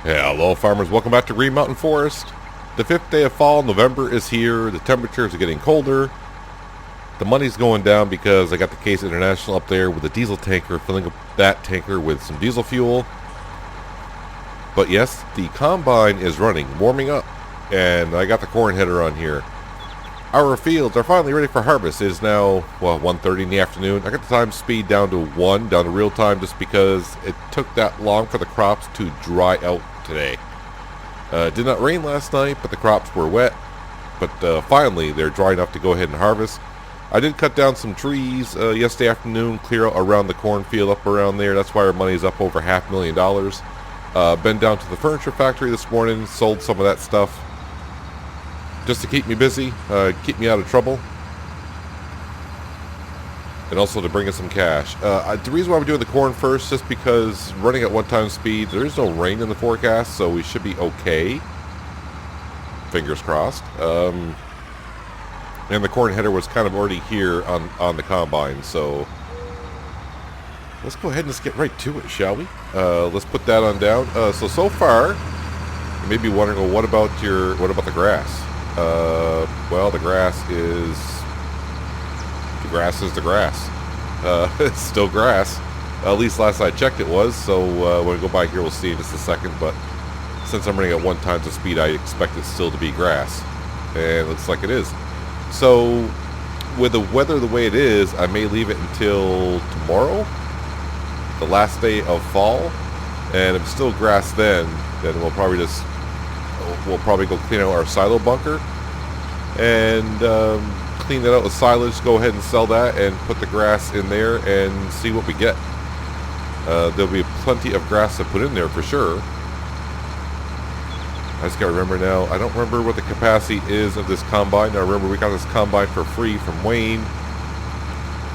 Hello farmers, welcome back to Green Mountain Forest. The 5th day of fall, November is here, the temperatures are getting colder. The money's going down because I got the Case International up there with a diesel tanker, filling up that tanker with some diesel fuel. But yes, the combine is running, warming up, and I got the corn header on here. Our fields are finally ready for harvest. It is now, 1:30 in the afternoon. I got the time speed down to 1, down to real time, just because it took that long for the crops to dry out today. It did not rain last night, but the crops were wet. But finally, they're dry enough to go ahead and harvest. I did cut down some trees yesterday afternoon, clear out around the cornfield up around there. That's why our money is up over $500,000. Been down to the furniture factory this morning, sold some of that stuff just to keep me busy, keep me out of trouble, and also to bring in some cash. The reason why I'm doing the corn first is just because running at one-time speed, there is no rain in the forecast, so we should be okay. Fingers crossed. And the corn header was kind of already here on the combine, so let's go ahead and just get right to it, shall we? Let's put that on down. So far, you may be wondering, well, what about the grass? Well, the grass is the grass. It's still grass. At least last I checked it was, so when we go by here we'll see in just a second, but since I'm running at 1 times the speed, I expect it still to be grass. And it looks like it is. So, with the weather the way it is, I may leave it until tomorrow, the last day of fall, and if it's still grass then we'll probably go clean out our silo bunker and clean that out with silage, go ahead and sell that and put the grass in there and see what we get. There'll be plenty of grass to put in there for sure. I just gotta remember now, I don't remember what the capacity is of this combine. I remember we got this combine for free from Wayne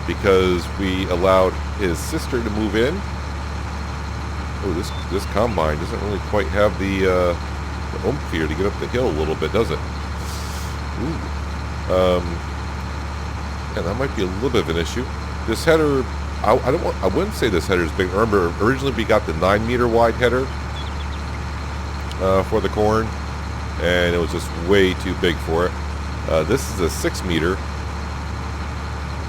because we allowed his sister to move in. Oh, this combine doesn't really quite have the oomph here to get up the hill a little bit, does it? Ooh. Yeah, that might be a little bit of an issue. This header, I wouldn't say this header is big. Remember, originally we got the 9-meter wide header for the corn, and it was just way too big for it. This is a 6-meter,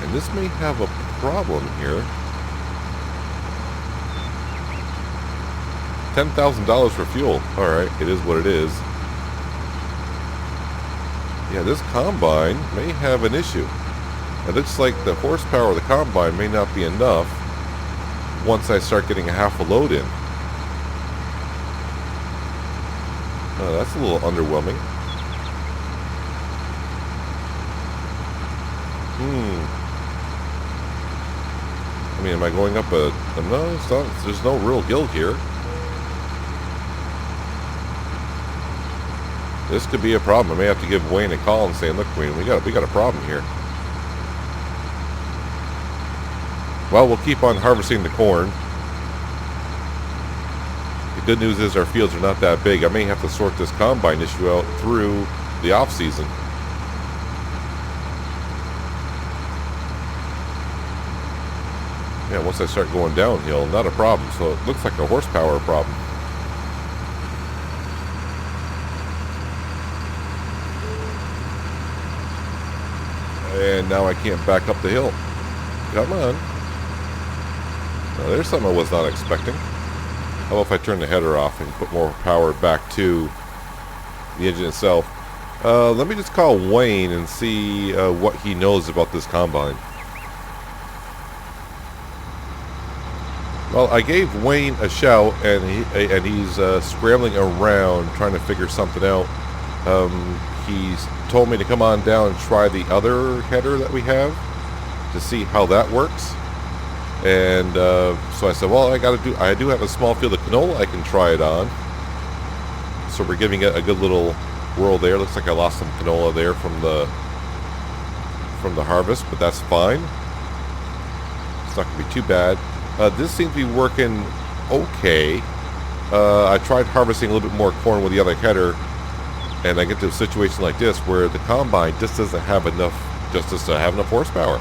and this may have a problem here. $10,000 for fuel. Alright, it is what it is. Yeah, this combine may have an issue. It looks like the horsepower of the combine may not be enough once I start getting a half a load in. That's a little underwhelming. I mean, am I going up no, it's not, there's no real gill here. This could be a problem. I may have to give Wayne a call and say, look, Wayne, we got a problem here. Well, we'll keep on harvesting the corn. The good news is our fields are not that big. I may have to sort this combine issue out through the off season. Yeah, once I start going downhill, not a problem. So it looks like a horsepower problem. And now I can't back up the hill. Come on. Now, there's something I was not expecting. How about if I turn the header off and put more power back to the engine itself? Let me just call Wayne and see what he knows about this combine. Well, I gave Wayne a shout, and he's scrambling around trying to figure something out. He's told me to come on down and try the other header that we have to see how that works. And so I said, well, I do have a small field of canola I can try it on. So we're giving it a good little whirl there. Looks like I lost some canola there from the harvest, but that's fine. It's not going to be too bad. This seems to be working okay. I tried harvesting a little bit more corn with the other header, and I get to a situation like this where the combine just doesn't have enough horsepower.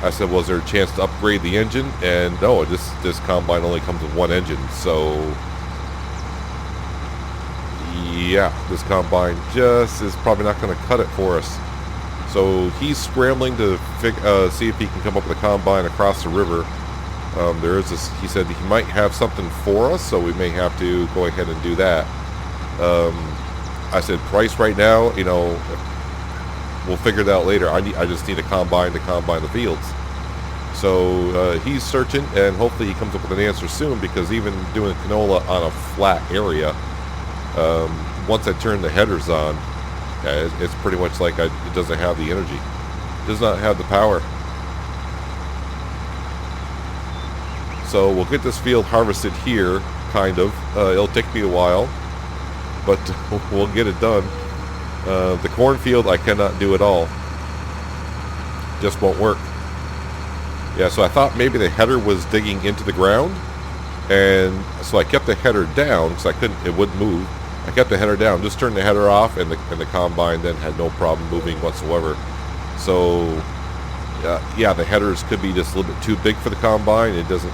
I said, was there a chance to upgrade the engine? And no, this combine only comes with one engine. So, yeah, this combine just is probably not going to cut it for us. So he's scrambling to see if he can come up with a combine across the river. There is this, he said he might have something for us, so we may have to go ahead and do that. I said, price right now, you know, we'll figure that out later. I just need a combine to combine the fields. So he's searching, and hopefully he comes up with an answer soon, because even doing canola on a flat area, once I turn the headers on, it's pretty much like it doesn't have the energy. It does not have the power. So we'll get this field harvested here, kind of. It'll take me a while, but we'll get it done. The cornfield I cannot do at all. Just won't work. Yeah, so I thought maybe the header was digging into the ground, and so I kept the header down because it wouldn't move. I kept the header down, just turned the header off, and the combine then had no problem moving whatsoever. So, yeah, the headers could be just a little bit too big for the combine. It just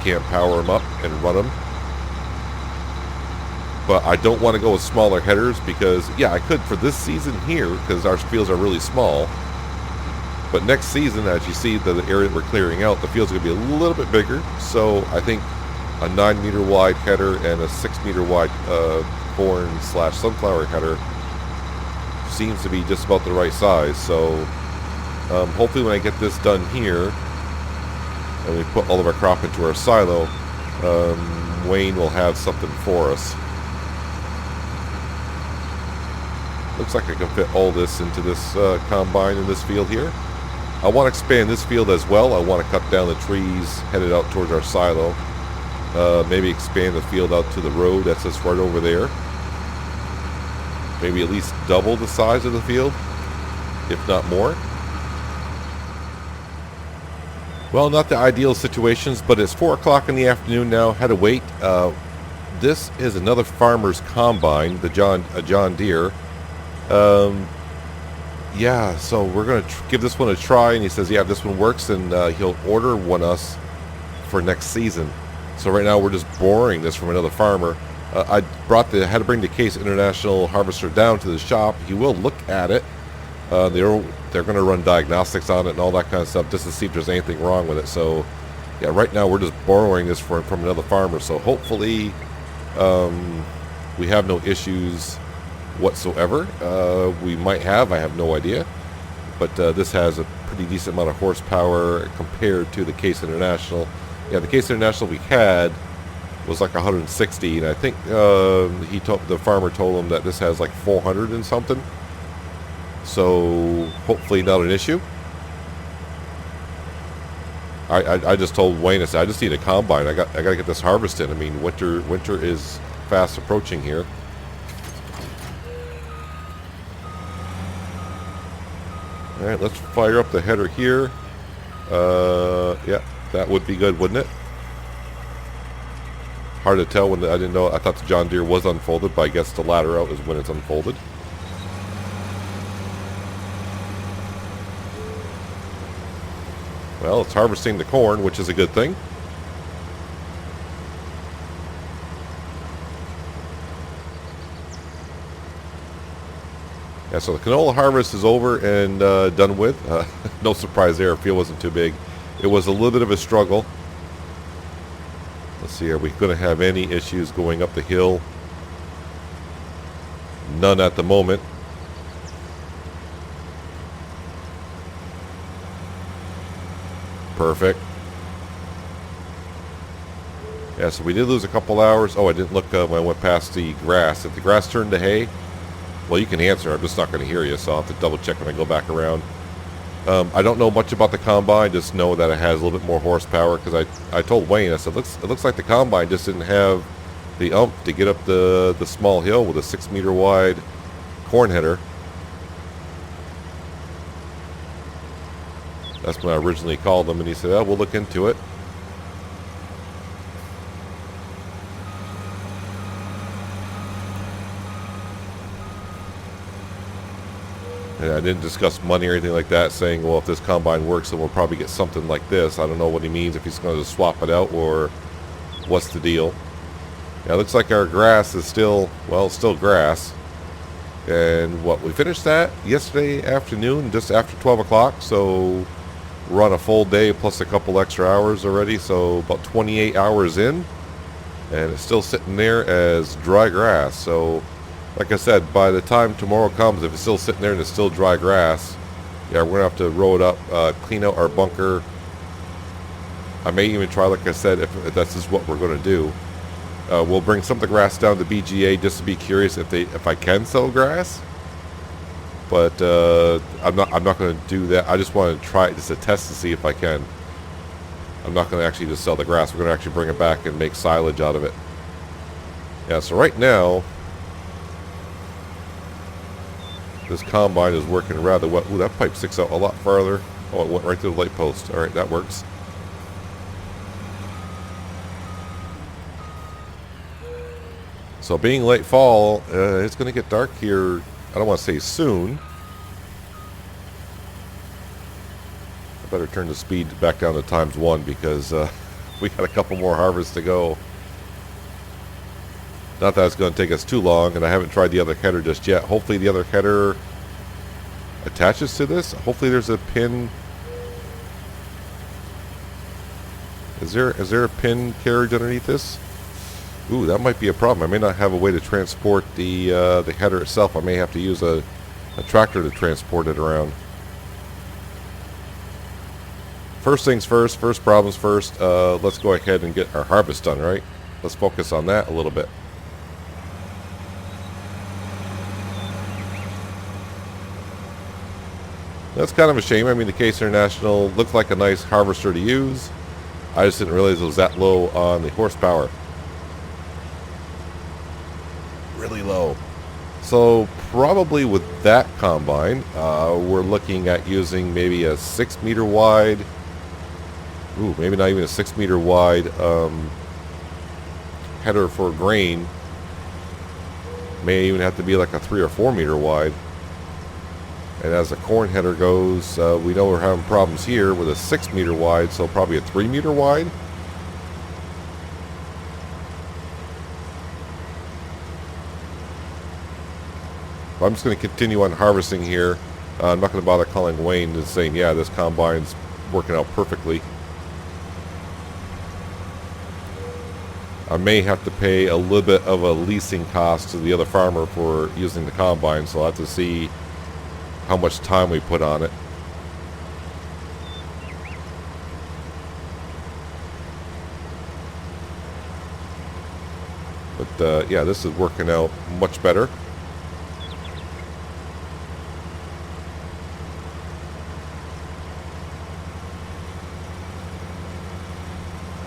can't power them up and run them. But I don't want to go with smaller headers because, yeah, I could for this season here because our fields are really small. But next season, as you see the area that we're clearing out, the field's going to be a little bit bigger. So I think a 9-meter wide header and a 6-meter wide corn/sunflower header seems to be just about the right size. So hopefully when I get this done here and we put all of our crop into our silo, Wayne will have something for us. Looks like I can fit all this into this combine in this field here. I want to expand this field as well. I want to cut down the trees headed out towards our silo. Maybe expand the field out to the road that's just right over there. Maybe at least double the size of the field, if not more. Well, not the ideal situations, but it's 4 o'clock in the afternoon now. Had to wait. This is another farmer's combine, the John Deere. Yeah, so we're going to give this one a try, and he says, yeah, if this one works, then he'll order one us for next season. So right now we're just borrowing this from another farmer. I had to bring the Case International harvester down to the shop. He will look at it. They're going to run diagnostics on it and all that kind of stuff just to see if there's anything wrong with it. So yeah, right now we're just borrowing this from another farmer. So hopefully we have no issues whatsoever. We might have, I have no idea, but this has a pretty decent amount of horsepower compared to the Case International. Yeah, the Case International we had was like 160, and I think the farmer told him that this has like 400 and something. So hopefully not an issue. I just told Wayne, I said, I just need a combine. I got to get this harvested. I mean, winter is fast approaching here. All right, let's fire up the header here. Yeah, that would be good, wouldn't it? Hard to tell when I didn't know. I thought the John Deere was unfolded, but I guess the ladder out is when it's unfolded. Well, it's harvesting the corn, which is a good thing. Yeah, so the canola harvest is over and done with. No surprise there. Field wasn't too big. It was a little bit of a struggle. Let's see, are we going to have any issues going up the hill? None at the moment. Perfect. Yeah, so we did lose a couple hours. Oh, I didn't look when I went past the grass. If the grass turned to hay, well, you can answer. I'm just not going to hear you, so I'll have to double check when I go back around. I don't know much about the combine. Just know that it has a little bit more horsepower, because I told Wayne, I said, it looks like the combine just didn't have the oomph to get up the small hill with a 6-meter wide corn header. That's when I originally called him, and he said, oh, we'll look into it. And I didn't discuss money or anything like that, saying, well, if this combine works, then we'll probably get something like this. I don't know what he means, if he's going to swap it out or what's the deal. Yeah, it looks like our grass is still, well, still grass. And what, we finished that yesterday afternoon, just after 12 o'clock. So we're on a full day plus a couple extra hours already. So about 28 hours in. And it's still sitting there as dry grass. So like I said, by the time tomorrow comes, if it's still sitting there and it's still dry grass, yeah, we're going to have to roll it up, clean out our bunker. I may even try, like I said, if that's just what we're going to do. We'll bring some of the grass down to BGA just to be curious if I can sell grass. But I'm not going to do that. I just want to try it just to test to see if I can. I'm not going to actually just sell the grass. We're going to actually bring it back and make silage out of it. Yeah, so right now, this combine is working rather well. Ooh, that pipe sticks out a lot farther. Oh, it went right through the light post. All right, that works. So being late fall, it's going to get dark here. I don't want to say soon. I better turn the speed back down to ×1 because we got a couple more harvests to go. Not that it's going to take us too long, and I haven't tried the other header just yet. Hopefully the other header attaches to this. Hopefully there's a pin. Is there a pin carriage underneath this? Ooh, that might be a problem. I may not have a way to transport the header itself. I may have to use a tractor to transport it around. First things first, first problems first. Let's go ahead and get our harvest done, right? Let's focus on that a little bit. That's kind of a shame. I mean, the Case International looked like a nice harvester to use. I just didn't realize it was that low on the horsepower. Really low. So probably with that combine, we're looking at using maybe a 6 meter wide. Ooh, maybe not even a 6 meter wide header for grain. May even have to be like a 3 or 4 meter wide. And as the corn header goes, we know we're having problems here with a 6 meter wide, so probably a 3 meter wide. I'm just going to continue on harvesting here. I'm not going to bother calling Wayne and saying, yeah, this combine's working out perfectly. I may have to pay a little bit of a leasing cost to the other farmer for using the combine, so I'll have to see how much time we put on it. But yeah, this is working out much better.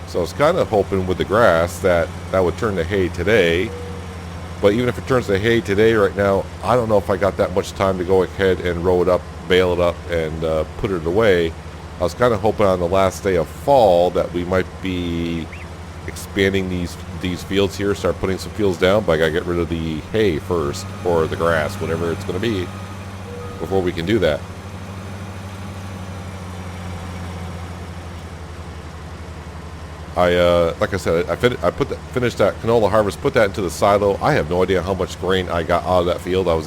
So I was kind of hoping with the grass that would turn to hay today. But even if it turns to hay today, right now, I don't know if I got that much time to go ahead and roll it up, bale it up, and put it away. I was kind of hoping on the last day of fall that we might be expanding these fields here, start putting some fields down, but I gotta get rid of the hay first, or the grass, whatever it's going to be, before we can do that. Like I said, I finished that canola harvest, put that into the silo. I have no idea how much grain I got out of that field. I was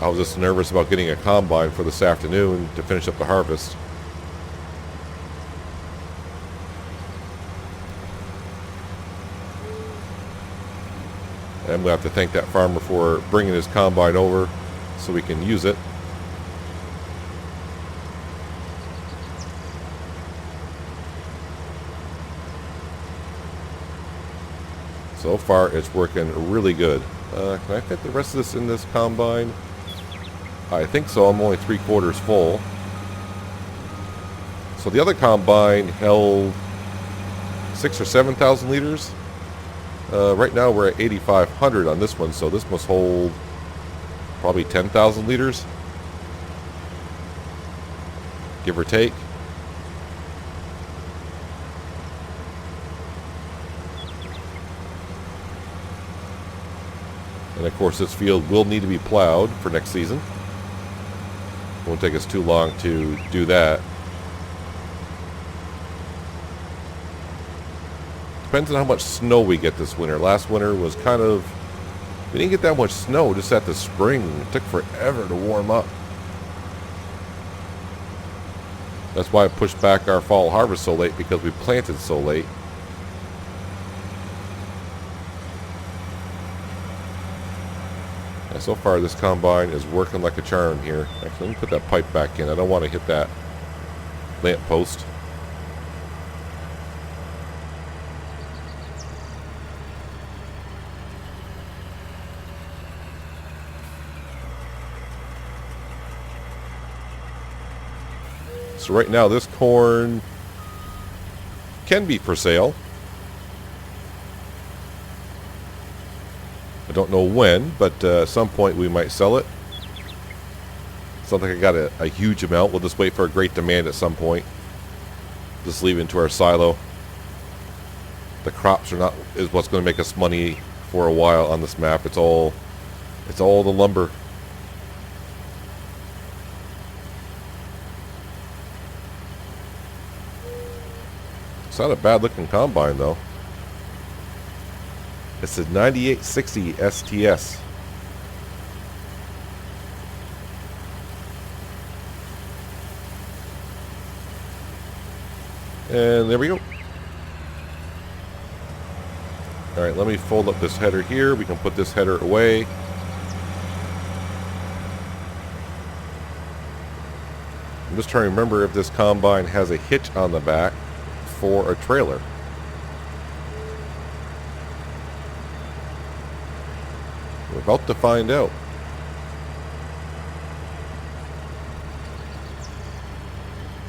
just nervous about getting a combine for this afternoon to finish up the harvest. And I'm going to have to thank that farmer for bringing his combine over so we can use it. So far, it's working really good. Can I fit the rest of this in this combine? I think so. I'm only 3/4 full. So the other combine held 6,000 or 7,000 liters. Right now, we're at 8,500 on this one, so this must hold probably 10,000 liters, give or take. And of course, this field will need to be plowed for next season. Won't take us too long to do that. Depends on how much snow we get this winter. Last winter was kind of... We didn't get that much snow just at the spring. It took forever to warm up. That's why I pushed back our fall harvest so late, because we planted so late. And so far this combine is working like a charm here. Actually, let me put that pipe back in. I don't want to hit that lamp post. So right now this corn can be for sale. I don't know when, but at some point we might sell it. It's not like I got a huge amount. We'll just wait for a great demand at some point. Just leave it into our silo. The crops are not is what's going to make us money for a while on this map. It's all the lumber. It's not a bad looking combine though. It's a 9860 STS. And there we go. Alright, let me fold up this header here. We can put this header away. I'm just trying to remember if this combine has a hitch on the back for a trailer. We're about to find out.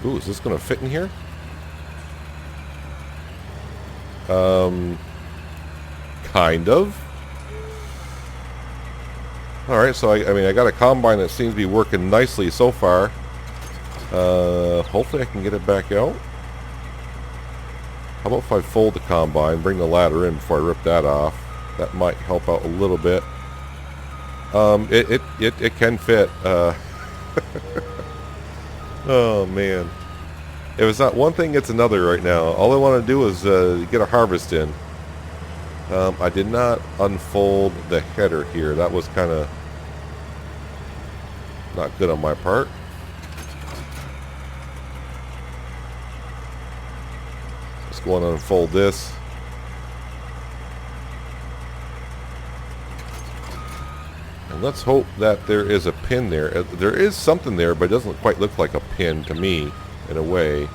Ooh, is this going to fit in here? Kind of. Alright, so I mean, I got a combine that seems to be working nicely so far. Hopefully I can get it back out. How about if I fold the combine, bring the ladder in before I rip that off? That might help out a little bit. It can fit. Oh man. If it's not one thing, it's another right now. All I want to do is get a harvest in. I did not unfold the header here. That was kind of not good on my part. Let's go on and unfold this. And let's hope that there is a pin there. There is something there, but it doesn't quite look like a pin to me, in a way.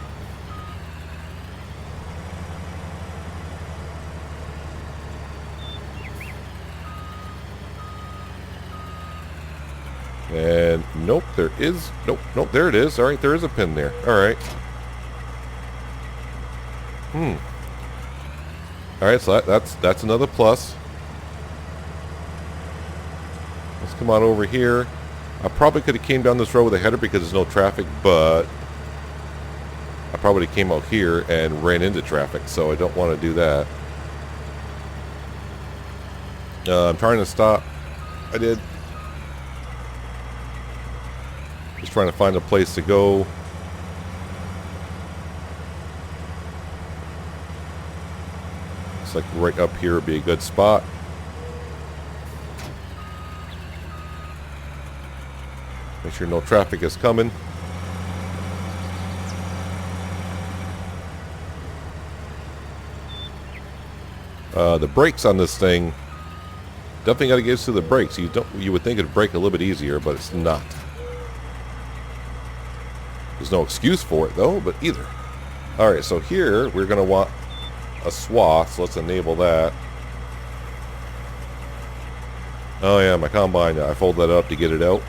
And nope, there is nope, there it is. Alright, there is a pin there. Alright. Alright, so that's another plus. Let's come on over here. I probably could have came down this road with a header because there's no traffic, but I probably came out here and ran into traffic, so I don't want to do that. I'm trying to stop. I did. Just trying to find a place to go. Looks like right up here would be a good spot. Make sure no traffic is coming. The brakes on this thing, definitely got to get used to the brakes. You would think it'd brake a little bit easier, but it's not. There's no excuse for it though, but either. Alright, so here we're going to want a swath, so let's enable that. Oh yeah, my combine, I fold that up to get it out.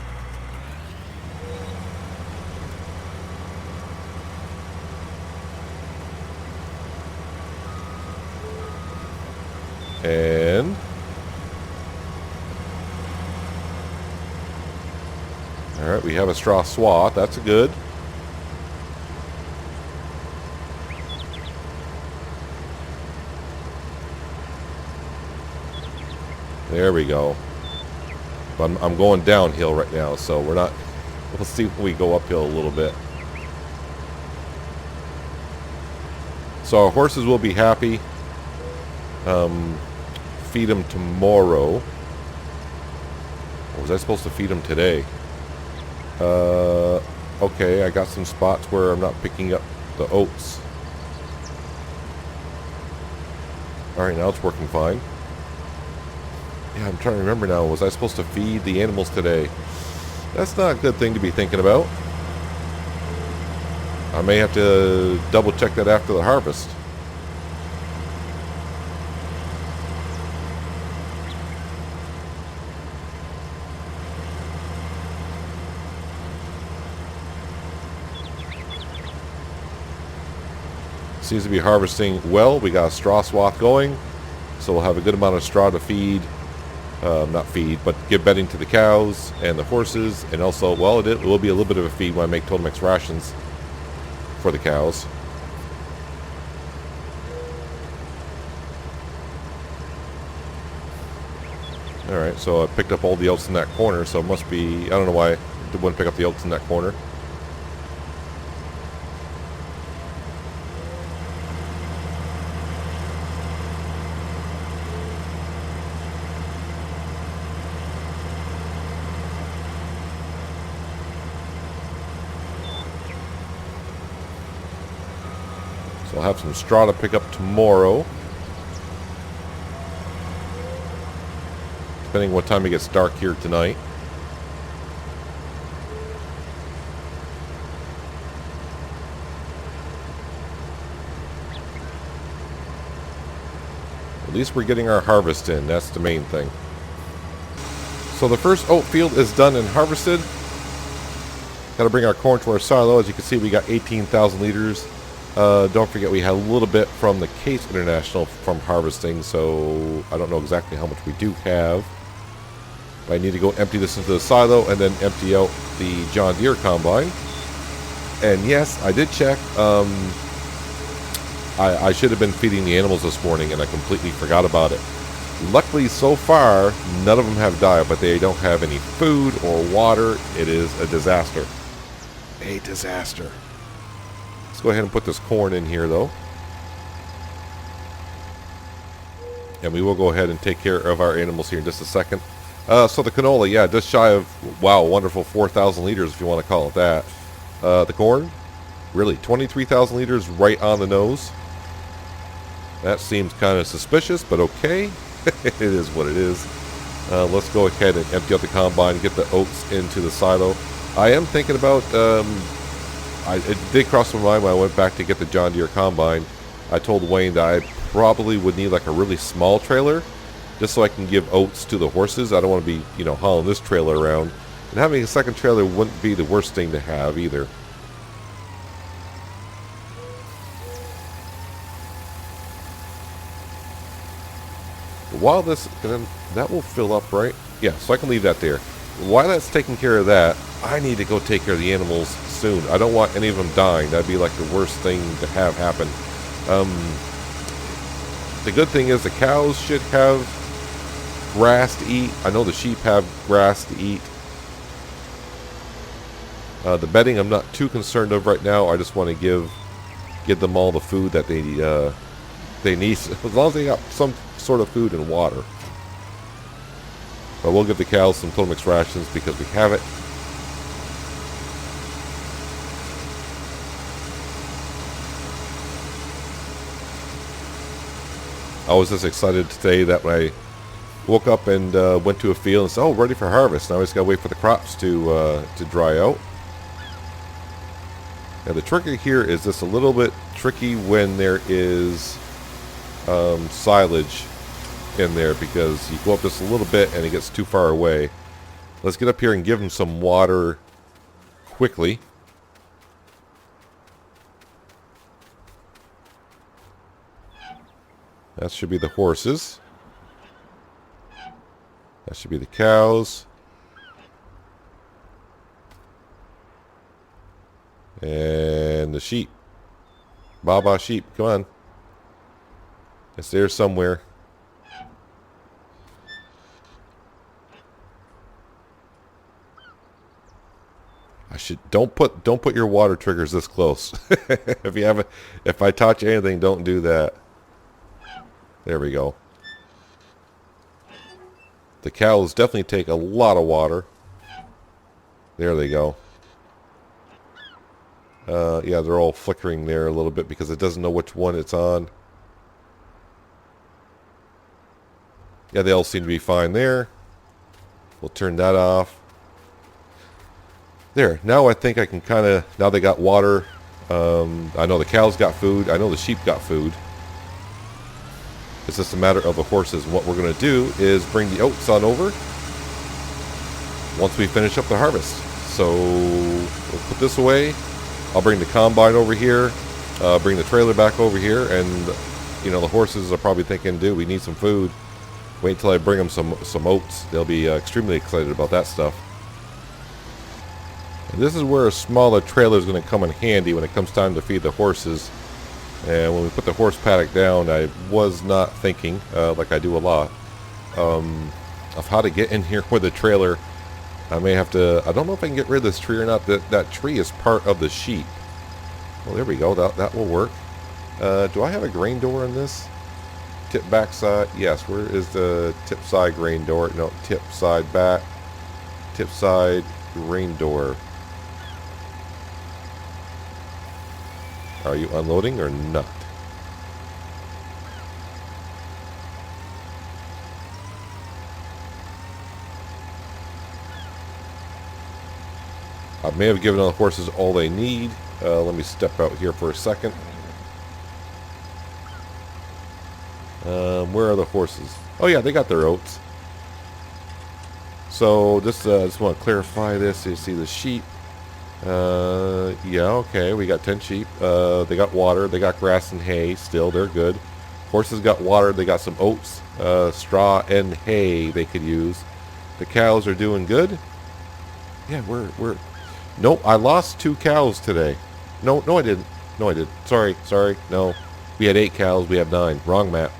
And alright, we have a straw swath, that's good. There we go. I'm going downhill right now, so we're We'll see when we go uphill a little bit. So our horses will be happy. Feed them tomorrow. Or was I supposed to feed them today? Okay, I got some spots where I'm not picking up the oats. Alright, now it's working fine. Yeah, I'm trying to remember now. Was I supposed to feed the animals today? That's not a good thing to be thinking about. I may have to double check that after the harvest. Seems to be harvesting well. We got a straw swath going, so we'll have a good amount of straw to feed. Not feed, but give bedding to the cows and the horses, and also, well, it will be a little bit of a feed when I make Total Mix rations for the cows. Alright, so I picked up all the oats in that corner, so it must be, I don't know why I wouldn't pick up the oats in that corner. So I'll have some straw to pick up tomorrow. Depending on what time it gets dark here tonight. At least we're getting our harvest in. That's the main thing. So the first oat field is done and harvested. Got to bring our corn to our silo. As you can see, we got 18,000 liters. Don't forget we had a little bit from the Case International from harvesting, so I don't know exactly how much we do have. But I need to go empty this into the silo and then empty out the John Deere combine. And yes, I did check. I should have been feeding the animals this morning and I completely forgot about it. Luckily, so far, none of them have died, but they don't have any food or water. It is a disaster. A disaster. Let's go ahead and put this corn in here, though. And we will go ahead and take care of our animals here in just a second. So the canola, yeah, just shy of, wow, wonderful 4,000 liters, if you want to call it that. The corn, really, 23,000 liters right on the nose. That seems kind of suspicious, but okay. It is what it is. Let's go ahead and empty out the combine, get the oats into the silo. I am thinking about, it did cross my mind when I went back to get the John Deere combine. I told Wayne that I probably would need like a really small trailer, just so I can give oats to the horses. I don't want to be, hauling this trailer around. And having a second trailer wouldn't be the worst thing to have either. While this, that will fill up, right? Yeah, so I can leave that there. While that's taking care of that, I need to go take care of the animals soon. I don't want any of them dying. That'd be like the worst thing to have happen. The good thing is the cows should have grass to eat. I know the sheep have grass to eat. The bedding I'm not too concerned of right now. I just want to give them all the food that they need, as long as they got some sort of food and water. But we'll give the cows some Total Mix rations because we have it. I was just excited today that when I woke up and went to a field and said, "Oh, ready for harvest." Now I just gotta wait for the crops to dry out. Now the trick here is just a little bit tricky when there is silage in there, because you go up just a little bit and it gets too far away. Let's get up here and give them some water quickly. That should be the horses. That should be the cows. And the sheep. Baba sheep, come on. It's there somewhere. I should don't put your water triggers this close. If I taught you anything, don't do that. There we go. The cows definitely take a lot of water. There they go. Yeah, they're all flickering there a little bit because it doesn't know which one it's on. Yeah, they all seem to be fine there. We'll turn that off. There, now I think I can kind of, now they got water. I know the cows got food. I know the sheep got food. It's just a matter of the horses. And what we're going to do is bring the oats on over once we finish up the harvest. So we'll put this away. I'll bring the combine over here, bring the trailer back over here, and you know the horses are probably thinking, dude, we need some food. Wait till I bring them some oats. They'll be extremely excited about that stuff. And this is where a smaller trailer is going to come in handy when it comes time to feed the horses. And when we put the horse paddock down, I was not thinking, like I do a lot, of how to get in here with a trailer. I may have to, I don't know if I can get rid of this tree or not. That tree is part of the sheep. Well, there we go. That will work. Do I have a grain door in this? Tip back side. Yes, where is the tip side grain door? No, tip side back. Tip side grain door. Are you unloading or not? I may have given the horses all they need. Let me step out here for a second. Where are the horses? Oh yeah, they got their oats. So just want to clarify this. You see the sheep. Yeah, okay, we got 10 sheep. They got water, they got grass and hay. Still, they're good. Horses got water, they got some oats, straw and hay they could use. The cows are doing good. Yeah, we're nope, I lost 2 cows today. No, I didn't. No, I did. Sorry. No. We had 8 cows, we have 9. Wrong map.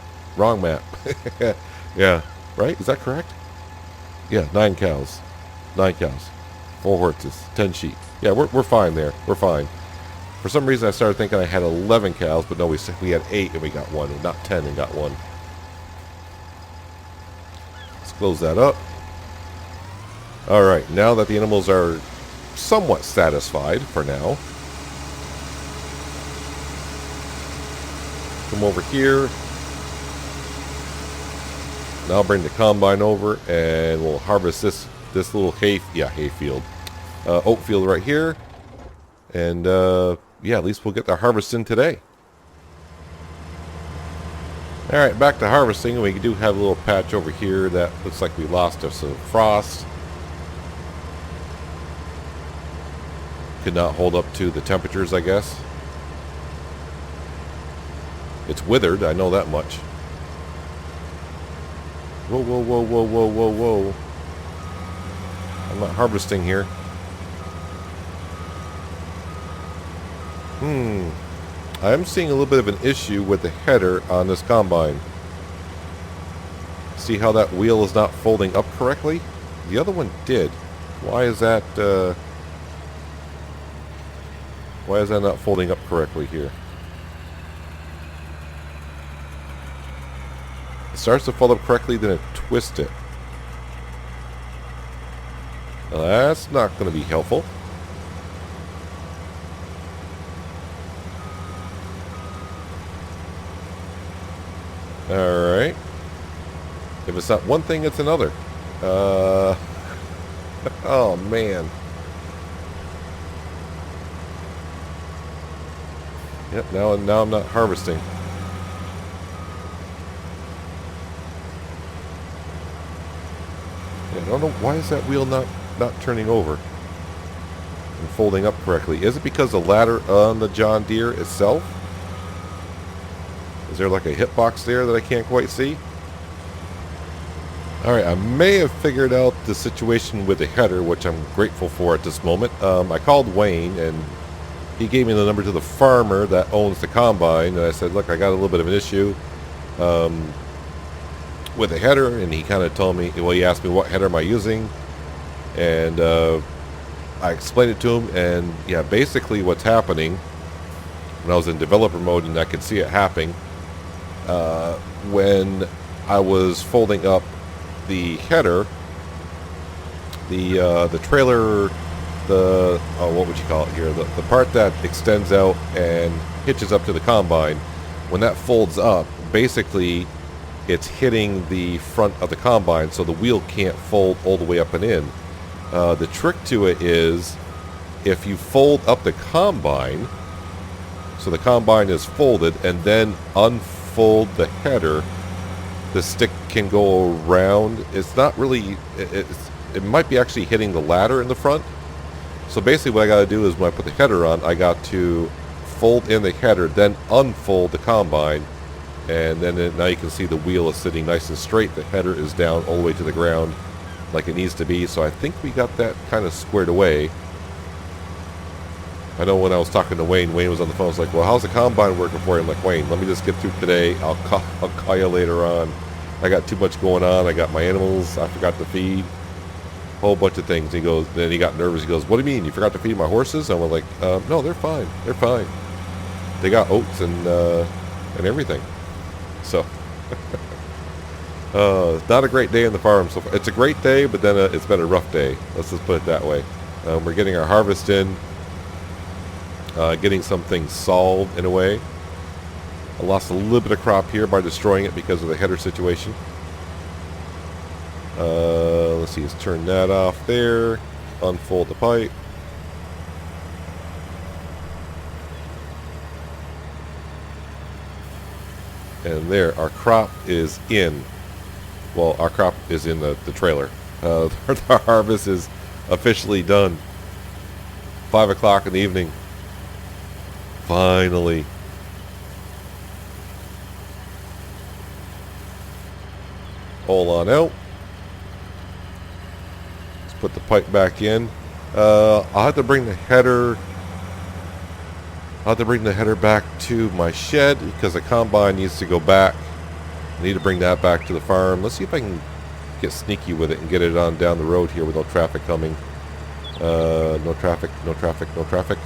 Yeah, right? Is that correct? Yeah, 9 cows. 9 cows. 4 horses. 10 sheep. Yeah, we're fine there. We're fine. For some reason I started thinking I had 11 cows, but no, we had 8 and we got 1, and not 10 and got 1. Let's close that up. Alright, now that the animals are somewhat satisfied for now, come over here. Now bring the combine over and we'll harvest this little hay field. Oat field right here. And yeah, at least we'll get the harvest in today. Alright, back to harvesting. We do have a little patch over here that looks like we lost us some frost. Could not hold up to the temperatures, I guess. It's withered, I know that much. Whoa. I'm not harvesting here. I'm seeing a little bit of an issue with the header on this combine. See how that wheel is not folding up correctly? The other one did. Why is that not folding up correctly here? It starts to fold up correctly, then it twists it. Now that's not going to be helpful. Alright. If it's not one thing, it's another. Oh, man. Yep, now I'm not harvesting. Yeah, I don't know, why is that wheel not turning over and folding up correctly? Is it because the ladder on the John Deere itself? Is there like a hitbox there that I can't quite see? Alright, I may have figured out the situation with the header, which I'm grateful for at this moment. I called Wayne, and he gave me the number to the farmer that owns the combine, and I said, look, I got a little bit of an issue with the header, and he kind of told me, well, he asked me what header am I using, and I explained it to him, and yeah, basically what's happening when I was in developer mode and I could see it happening, when I was folding up the header, the trailer, the what would you call it here, the part that extends out and hitches up to the combine, when that folds up, basically it's hitting the front of the combine, so the wheel can't fold all the way up and in. The trick to it is, if you fold up the combine, so the combine is folded, and then unfold the header, the stick can go around. It's not really, it might be actually hitting the ladder in the front. So basically what I got to do is when I put the header on, I got to fold in the header, then unfold the combine, and then now you can see the wheel is sitting nice and straight. The header is down all the way to the ground like it needs to be. So I think we got that kind of squared away. I know when I was talking to Wayne was on the phone. I was like, well, how's the combine working for you? I'm like, Wayne, let me just get through today. I'll call you later on. I got too much going on. I got my animals I forgot to feed. Whole bunch of things. He goes, then he got nervous. He goes, what do you mean? You forgot to feed my horses? And I was like, no, they're fine. They're fine. They got oats and everything. So, not a great day on the farm so far. It's a great day, but then it's been a rough day. Let's just put it that way. We're getting our harvest in. Getting some things solved in a way. I lost a little bit of crop here by destroying it because of the header situation. Let's see, let's turn that off there. Unfold the pipe. And there, our crop is in. Well, our crop is in the trailer. The harvest is officially done. 5 o'clock in the evening. Finally. Hold on out. Let's put the pipe back in. I'll have to bring the header. I'll have to bring the header back to my shed because the combine needs to go back. I need to bring that back to the farm. Let's see if I can get sneaky with it and get it on down the road here with no traffic coming. No traffic, no traffic, no traffic.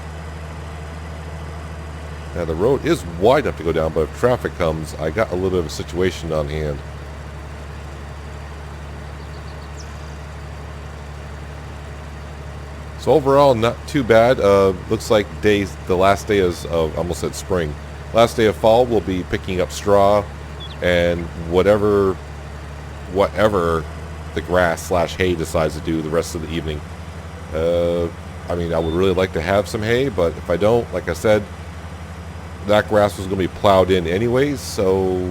Now the road is wide enough to go down, but if traffic comes, I got a little bit of a situation on hand. So overall, not too bad. Looks like the last day is of, almost said spring. Last day of fall, we'll be picking up straw and whatever the grass / hay decides to do the rest of the evening. I mean, I would really like to have some hay, but if I don't, like I said, that grass was going to be plowed in anyways, so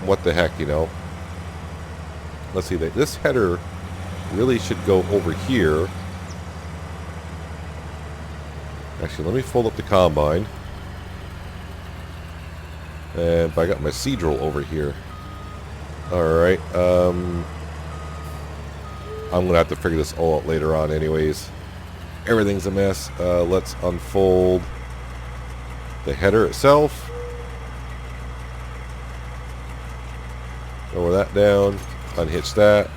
what the heck, you know. Let's see, this header really should go over here. Actually, let me fold up the combine. And I got my seed drill over here. Alright, I'm going to have to figure this all out later on anyways. Everything's a mess. Let's unfold the header itself. Lower that down. Unhitch that.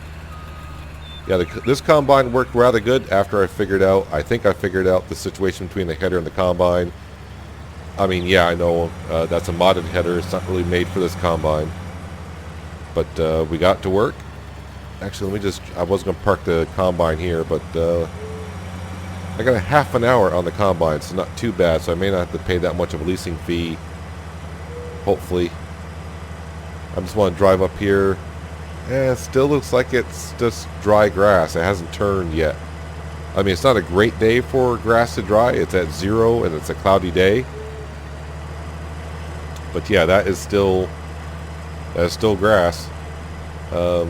Yeah, this combine worked rather good after I figured out, I think I figured out the situation between the header and the combine. I mean, yeah, I know that's a modded header. It's not really made for this combine. But we got to work. Actually, let me just, I was going to park the combine here, but I got a half an hour on the combine, so not too bad. So I may not have to pay that much of a leasing fee. Hopefully. I just want to drive up here. It still looks like it's just dry grass. It hasn't turned yet. I mean, it's not a great day for grass to dry. It's at 0 and it's a cloudy day. But yeah, that is still grass. Well,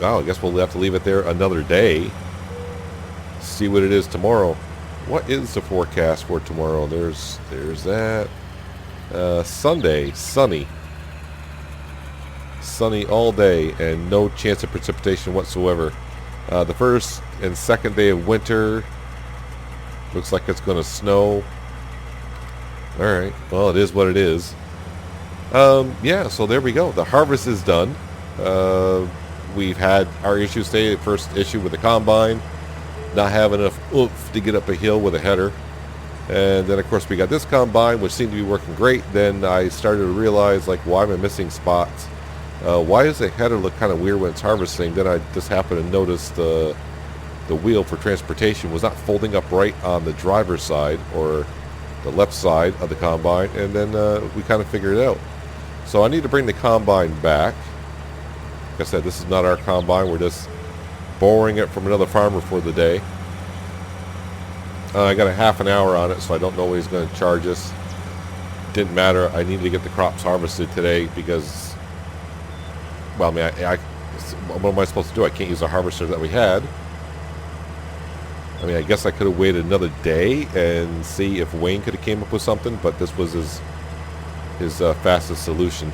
I guess we'll have to leave it there another day. See what it is tomorrow. What is the forecast for tomorrow? There's that. Sunday, sunny. Sunny all day and no chance of precipitation whatsoever. The first and second day of winter looks like it's going to snow. Alright, well, it is what it is. Yeah, so there we go. The harvest is done. We've had our issues today. The first issue with the combine. not having enough oomph to get up a hill with a header. And then, of course, we got this combine, which seemed to be working great. Then I started to realize, like, why am I missing spots? Why does the header look kind of weird when it's harvesting? Then I just happened to notice the wheel for transportation was not folding up right on the driver's side or the left side of the combine. And then we kind of figured it out. So I need to bring the combine back. Like I said, this is not our combine. We're just borrowing it from another farmer for the day. I got a half an hour on it, so I don't know what he's going to charge us. Didn't matter. I needed to get the crops harvested today because, well, I mean, what am I supposed to do? I can't use the harvester that we had. I mean, I guess I could have waited another day and see if Wayne could have came up with something, but this was his fastest solution.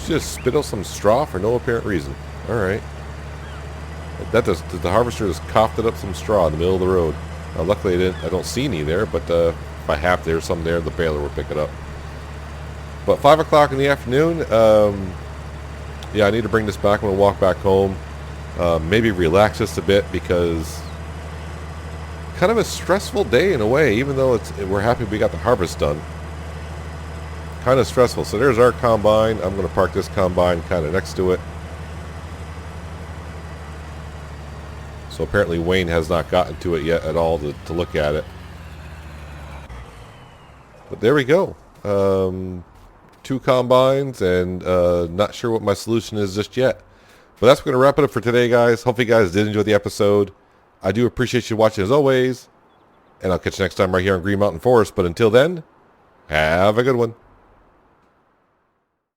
Just spit out some straw for no apparent reason. All right. That does. The harvester just coughed it up some straw in the middle of the road. Luckily, I don't see any there, but if I have there's some there, the baler will pick it up. But 5 o'clock in the afternoon, yeah, I need to bring this back. I'm going to walk back home. Maybe relax just a bit because kind of a stressful day in a way, even though we're happy we got the harvest done. Kind of stressful. So there's our combine. I'm going to park this combine kind of next to it. So apparently Wayne has not gotten to it yet at all to look at it. But there we go. 2 combines and not sure what my solution is just yet. But that's going to wrap it up for today, guys. Hope you guys did enjoy the episode. I do appreciate you watching as always. And I'll catch you next time right here on Green Mountain Forest. But until then, have a good one.